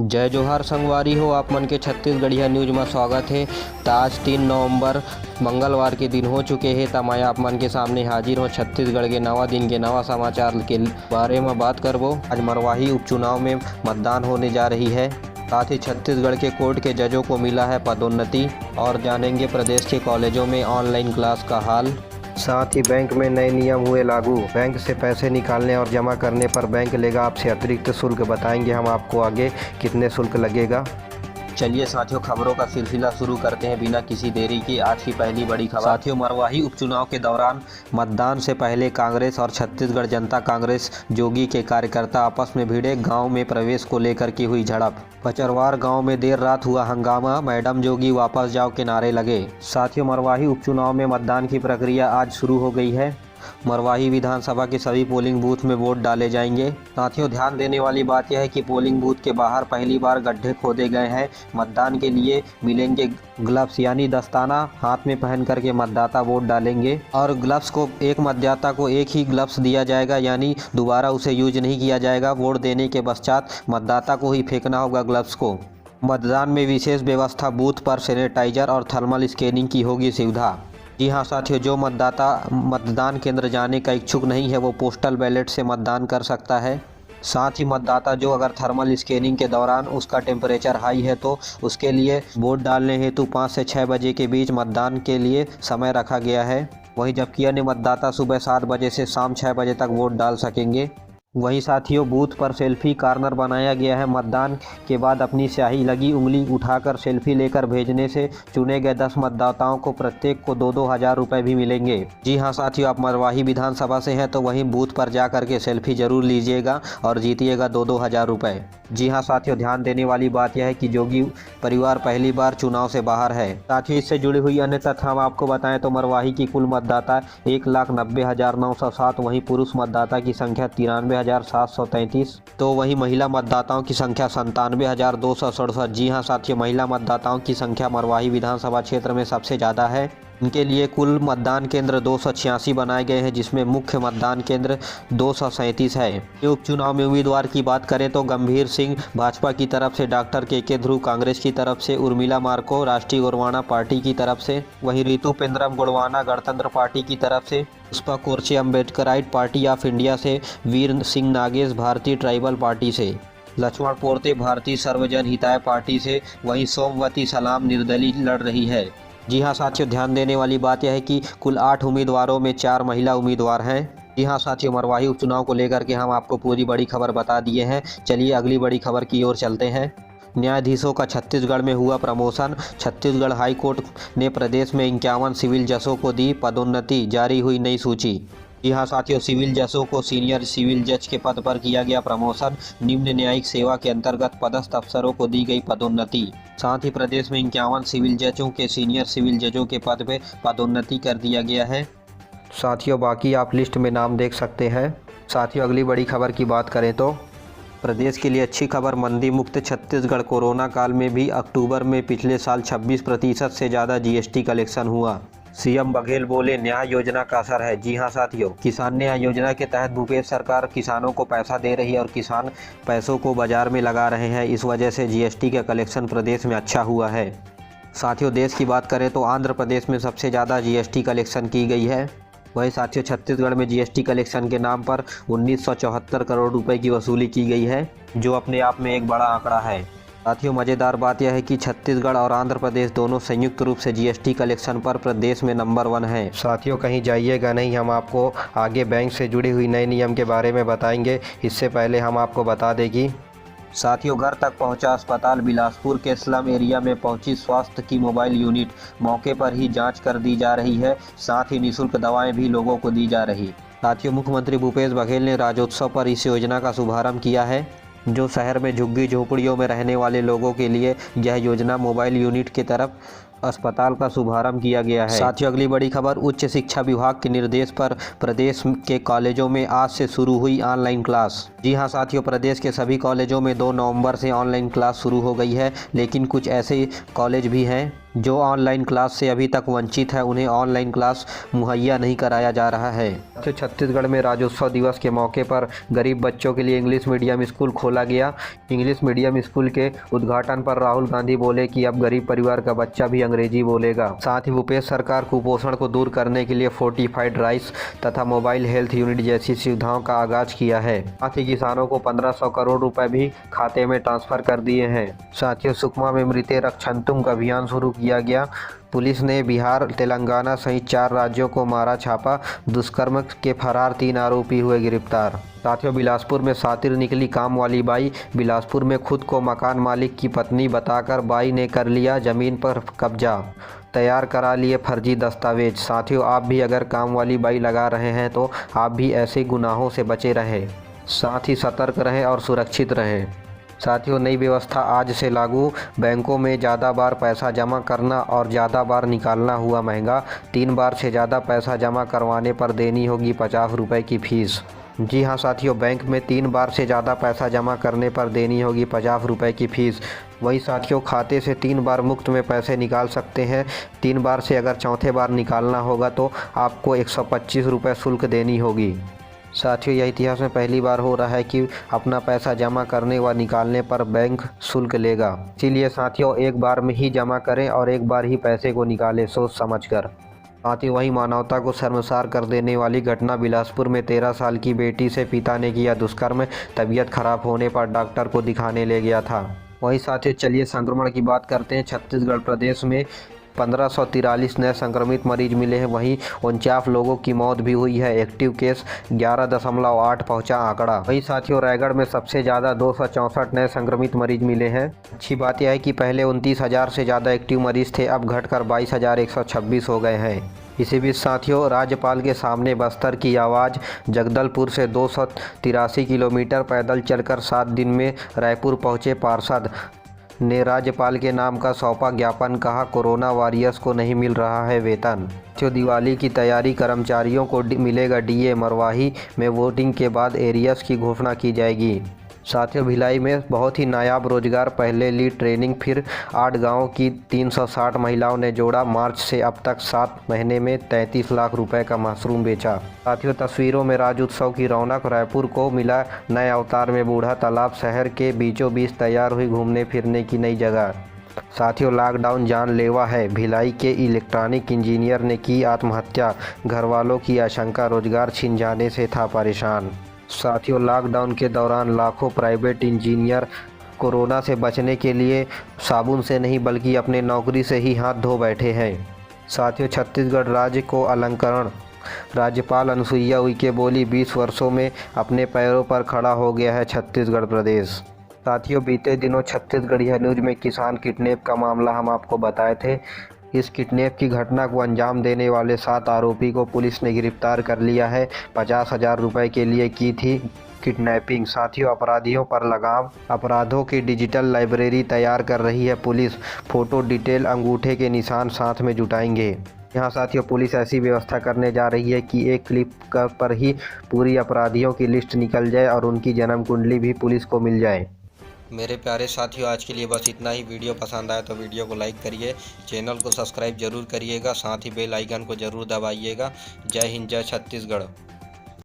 जय जोहार संगवारी हो, आप मन के छत्तीसगढ़िया न्यूज में स्वागत है। तो आज 3 नवंबर मंगलवार के दिन हो चुके हैं। तो मैं आप मन के सामने हाजिर हूँ छत्तीसगढ़ के नवा दिन के नवा समाचार के बारे में बात करबो। आज मरवाही उपचुनाव में मतदान होने जा रही है। साथ ही छत्तीसगढ़ के कोर्ट के जजों को मिला है पदोन्नति और जानेंगे प्रदेश के कॉलेजों में ऑनलाइन क्लास का हाल। साथ ही बैंक में नए नियम हुए लागू। बैंक से पैसे निकालने और जमा करने पर बैंक लेगा आपसे अतिरिक्त शुल्क। बताएंगे हम आपको आगे कितने शुल्क लगेगा। चलिए साथियों, खबरों का सिलसिला शुरू करते हैं बिना किसी देरी की। आज की पहली बड़ी खबर साथियों, मरवाही उपचुनाव के दौरान मतदान से पहले कांग्रेस और छत्तीसगढ़ जनता कांग्रेस जोगी के कार्यकर्ता आपस में भिड़े। गांव में प्रवेश को लेकर की हुई झड़प। पचरवार गांव में देर रात हुआ हंगामा। मैडम जोगी वापस जाओ के नारे लगे। साथियों, मरवाही उपचुनाव में मतदान की प्रक्रिया आज शुरू हो गई है। मरवाही विधानसभा के सभी पोलिंग बूथ में वोट डाले जाएंगे। साथियों, ध्यान देने वाली बात यह है कि पोलिंग बूथ के बाहर पहली बार गड्ढे खोदे गए हैं। मतदान के लिए मिलेंगे ग्लव्स यानी दस्ताना हाथ में पहन करके मतदाता वोट डालेंगे। और ग्लव्स को एक मतदाता को एक ही ग्लव्स दिया जाएगा, यानी दोबारा उसे यूज नहीं किया जाएगा। वोट देने के पश्चात मतदाता को ही फेंकना होगा ग्लव्स को। मतदान में विशेष व्यवस्था, बूथ पर सैनिटाइजर और थर्मल स्कैनिंग की होगी सुविधा। जी हाँ साथियों, जो मतदाता मतदान केंद्र जाने का इच्छुक नहीं है वो पोस्टल बैलेट से मतदान कर सकता है। साथ ही मतदाता जो अगर थर्मल स्कैनिंग के दौरान उसका टेम्परेचर हाई है तो उसके लिए वोट डालने हेतु 5 से 6 बजे के बीच मतदान के लिए समय रखा गया है। वहीं जबकि अन्य मतदाता सुबह 7 बजे से शाम 6 बजे तक वोट डाल सकेंगे। वहीं साथियों, बूथ पर सेल्फी कॉर्नर बनाया गया है। मतदान के बाद अपनी स्याही लगी उंगली उठाकर सेल्फी लेकर भेजने से चुने गए 10 मतदाताओं को प्रत्येक को 2-2 हज़ार रुपये भी मिलेंगे। जी हाँ साथियों, आप मरवाही विधानसभा से हैं तो वहीं बूथ पर जा करके सेल्फी जरूर लीजिएगा और जीतिएगा 2-2 हज़ार रुपये। जी हाँ साथियों, ध्यान देने वाली बात यह है कि जोगी परिवार पहली बार चुनाव से बाहर है। साथियों, इससे जुड़ी हुई अन्य तथ्य हम आपको बताएं तो मरवाही की कुल मतदाता 1,90,907। वहीं पुरुष मतदाता की संख्या 93,733। तो वहीं महिला मतदाताओं की संख्या 97,267। जी हाँ साथियों, महिला मतदाताओं की संख्या मरवाही विधानसभा क्षेत्र में सबसे ज़्यादा है। इनके लिए कुल मतदान केंद्र 286 बनाए गए हैं, जिसमें मुख्य मतदान केंद्र 237 है। उपचुनाव में उम्मीदवार की बात करें तो गंभीर सिंह भाजपा की तरफ से, डॉक्टर के ध्रुव कांग्रेस की तरफ से, उर्मिला मार्को राष्ट्रीय गोरवाना पार्टी की तरफ से, वहीं रितु पेंद्रम गोड़वाना गणतंत्र पार्टी की तरफ से, Pushpa Korche Ambedkarite party of India से, वीर सिंह नागेश भारतीय ट्राइबल पार्टी से, लक्ष्मण पोर्ते भारतीय सर्वजन हिताय पार्टी से, वहीं सोमवती सलाम निर्दलीय लड़ रही है। जी हाँ साथियों, ध्यान देने वाली बात यह है कि कुल 8 उम्मीदवारों में 4 महिला उम्मीदवार हैं। जी हाँ साथियों, मरवाही उपचुनाव को लेकर के हम आपको पूरी बड़ी खबर बता दिए हैं। चलिए अगली बड़ी खबर की ओर चलते हैं। न्यायाधीशों का छत्तीसगढ़ में हुआ प्रमोशन। छत्तीसगढ़ हाई कोर्ट ने प्रदेश में 51 सिविल जजों को दी पदोन्नति। जारी हुई नई सूची। जी हाँ साथियों, सिविल जजों को सीनियर सिविल जज के पद पर किया गया प्रमोशन। निम्न न्यायिक सेवा के अंतर्गत पदस्थ अफसरों को दी गई पदोन्नति। साथ ही प्रदेश में 51 सिविल जजों के सीनियर सिविल जजों के पद पे पदोन्नति कर दिया गया है। साथियों, बाकी आप लिस्ट में नाम देख सकते हैं। साथियों, अगली बड़ी खबर की बात करें तो प्रदेश के लिए अच्छी खबर, मंदी मुक्त छत्तीसगढ़। कोरोना काल में भी अक्टूबर में पिछले साल 26% से ज़्यादा जीएसटी कलेक्शन हुआ। सीएम बघेल बोले, न्याय योजना का असर है। जी हाँ साथियों, किसान न्याय योजना के तहत भूपेश सरकार किसानों को पैसा दे रही है और किसान पैसों को बाजार में लगा रहे हैं। इस वजह से जीएसटी का कलेक्शन प्रदेश में अच्छा हुआ है। साथियों, देश की बात करें तो आंध्र प्रदेश में सबसे ज़्यादा जीएसटी कलेक्शन की गई है। वहीं साथियों, छत्तीसगढ़ में जीएसटी कलेक्शन के नाम पर 1974 करोड़ रुपए की वसूली की गई है, जो अपने आप में एक बड़ा आंकड़ा है। साथियों, मज़ेदार बात यह है कि छत्तीसगढ़ और आंध्र प्रदेश दोनों संयुक्त रूप से जीएसटी कलेक्शन पर प्रदेश में नंबर 1 है। साथियों, कहीं जाइएगा नहीं, हम आपको आगे बैंक से जुड़ी हुई नए नियम के बारे में बताएंगे। इससे पहले हम आपको बता दें कि साथियों, घर तक पहुंचा अस्पताल। बिलासपुर के स्लम एरिया में पहुंची स्वास्थ्य की मोबाइल यूनिट। मौके पर ही जांच कर दी जा रही है। साथ ही निःशुल्क दवाएं भी लोगों को दी जा रही। साथियों, मुख्यमंत्री भूपेश बघेल ने राज्योत्सव पर इस योजना का शुभारंभ किया है, जो शहर में झुग्गी झोपड़ियों में रहने वाले लोगों के लिए यह योजना मोबाइल यूनिट की तरफ अस्पताल का शुभारंभ किया गया है। साथियों, अगली बड़ी खबर, उच्च शिक्षा विभाग के निर्देश पर प्रदेश के कॉलेजों में आज से शुरू हुई ऑनलाइन क्लास। जी हां साथियों, प्रदेश के सभी कॉलेजों में 2 नवंबर से ऑनलाइन क्लास शुरू हो गई है, लेकिन कुछ ऐसे कॉलेज भी हैं जो ऑनलाइन क्लास से अभी तक वंचित है उन्हें ऑनलाइन क्लास मुहैया नहीं कराया जा रहा है। तो छत्तीसगढ़ में राज्योत्सव दिवस के मौके पर गरीब बच्चों के लिए इंग्लिश मीडियम स्कूल खोला गया। इंग्लिश मीडियम स्कूल के उद्घाटन पर राहुल गांधी बोले कि अब गरीब परिवार का बच्चा भी अंग्रेजी बोलेगा। साथ ही भूपेश सरकार कुपोषण को दूर करने के लिए फोर्टिफाइड राइस तथा मोबाइल हेल्थ यूनिट जैसी सुविधाओं का आगाज किया है। साथ ही किसानों को 1500 करोड़ रुपए भी खाते में ट्रांसफर कर दिए हैं। साथियों, सुकमा में मृते रक्षंतुम का अभियान शुरू किया गया। पुलिस ने बिहार, तेलंगाना सहित 4 राज्यों को मारा छापा। दुष्कर्म के फरार 3 आरोपी हुए गिरफ्तार। साथियों, बिलासपुर में सातिर निकली काम वाली बाई। बिलासपुर में खुद को मकान मालिक की पत्नी बताकर बाई ने कर लिया जमीन पर कब्जा, तैयार करा लिए फर्जी दस्तावेज। साथियों, आप भी अगर काम वाली बाई लगा रहे हैं तो आप भी ऐसे गुनाहों से बचे रहें। साथ ही सतर्क रहें और सुरक्षित रहें। साथियों, नई व्यवस्था आज से लागू। बैंकों में ज़्यादा बार पैसा जमा करना और ज़्यादा बार निकालना हुआ महंगा। 3 बार से ज़्यादा पैसा जमा करवाने पर देनी होगी 50 रुपये की फीस। जी हाँ साथियों, बैंक में 3 बार से ज़्यादा पैसा जमा करने पर देनी होगी 50 रुपये की फ़ीस। वही साथियों, खाते से 3 बार मुफ्त में पैसे निकाल सकते हैं। 3 बार से अगर चौथे बार निकालना होगा तो आपको 125 रुपये शुल्क देनी होगी। साथियों, यह इतिहास में पहली बार हो रहा है कि अपना पैसा जमा करने व निकालने पर बैंक शुल्क लेगा। इसीलिए साथियों, एक बार में ही जमा करें और एक बार ही पैसे को निकालें सोच समझकर। साथ ही वही मानवता को शर्मसार कर देने वाली घटना बिलासपुर में 13 साल की बेटी से पिता ने किया दुष्कर्म। तबीयत खराब होने पर डॉक्टर को दिखाने ले गया था। वही साथियों, चलिए संक्रमण की बात करते हैं। छत्तीसगढ़ प्रदेश में 1543 नए संक्रमित मरीज मिले हैं। वहीं 49 लोगों की मौत भी हुई है। एक्टिव केस 11.8 पहुंचा आंकड़ा। वहीं साथियों, रायगढ़ में सबसे ज़्यादा 264 नए संक्रमित मरीज मिले हैं। अच्छी बात यह है कि पहले 29,000 से ज़्यादा एक्टिव मरीज थे, अब घटकर 22,126 हो गए हैं। इसी बीच साथियों, राज्यपाल के सामने बस्तर की आवाज़। जगदलपुर से 283 किलोमीटर पैदल चलकर 7 दिन में रायपुर पहुंचे पार्षद ने राज्यपाल के नाम का सौंपा ज्ञापन। कहा, कोरोना वॉरियर्स को नहीं मिल रहा है वेतन। दिवाली की तैयारी, कर्मचारियों को मिलेगा डीए। मरवाही में वोटिंग के बाद एरियर्स की घोषणा की जाएगी। साथियों, भिलाई में बहुत ही नायाब रोजगार। पहले ली ट्रेनिंग, फिर 8 गाँव की 360 महिलाओं ने जोड़ा। मार्च से अब तक 7 महीने में 33 लाख रुपए का मशरूम बेचा। साथियों, तस्वीरों में राज्योत्सव की रौनक। रायपुर को मिला नए अवतार में बूढ़ा तालाब। शहर के बीचों बीच तैयार हुई घूमने फिरने की नई जगह। साथियों, लॉकडाउन जानलेवा है। भिलाई के इलेक्ट्रॉनिक इंजीनियर ने की आत्महत्या। घरवालों की आशंका, रोजगार छिन जाने से था परेशान। साथियों, लॉकडाउन के दौरान लाखों प्राइवेट इंजीनियर कोरोना से बचने के लिए साबुन से नहीं बल्कि अपने नौकरी से ही हाथ धो बैठे हैं। साथियों, छत्तीसगढ़ राज्य को अलंकरण। राज्यपाल अनुसुईया उइके बोली, 20 वर्षों में अपने पैरों पर खड़ा हो गया है छत्तीसगढ़ प्रदेश। साथियों, बीते दिनों छत्तीसगढ़िया न्यूज में किसान किडनैप का मामला हम आपको बताए थे। इस किडनैप की घटना को अंजाम देने वाले 7 आरोपी को पुलिस ने गिरफ्तार कर लिया है। 50,000 रुपये के लिए की थी किडनैपिंग। साथियों, अपराधियों पर लगाम। अपराधों की डिजिटल लाइब्रेरी तैयार कर रही है पुलिस। फोटो डिटेल, अंगूठे के निशान साथ में जुटाएंगे। यहाँ साथियों, पुलिस ऐसी व्यवस्था करने जा रही है कि एक क्लिक पर ही पूरी अपराधियों की लिस्ट निकल जाए और उनकी जन्म कुंडली भी पुलिस को मिल जाए। मेरे प्यारे साथियों, आज के लिए बस इतना ही। वीडियो पसंद आया तो वीडियो को लाइक करिए, चैनल को सब्सक्राइब जरूर करिएगा, साथ ही बेल आइकन को जरूर दबाइएगा। जय हिंद, जय छत्तीसगढ़।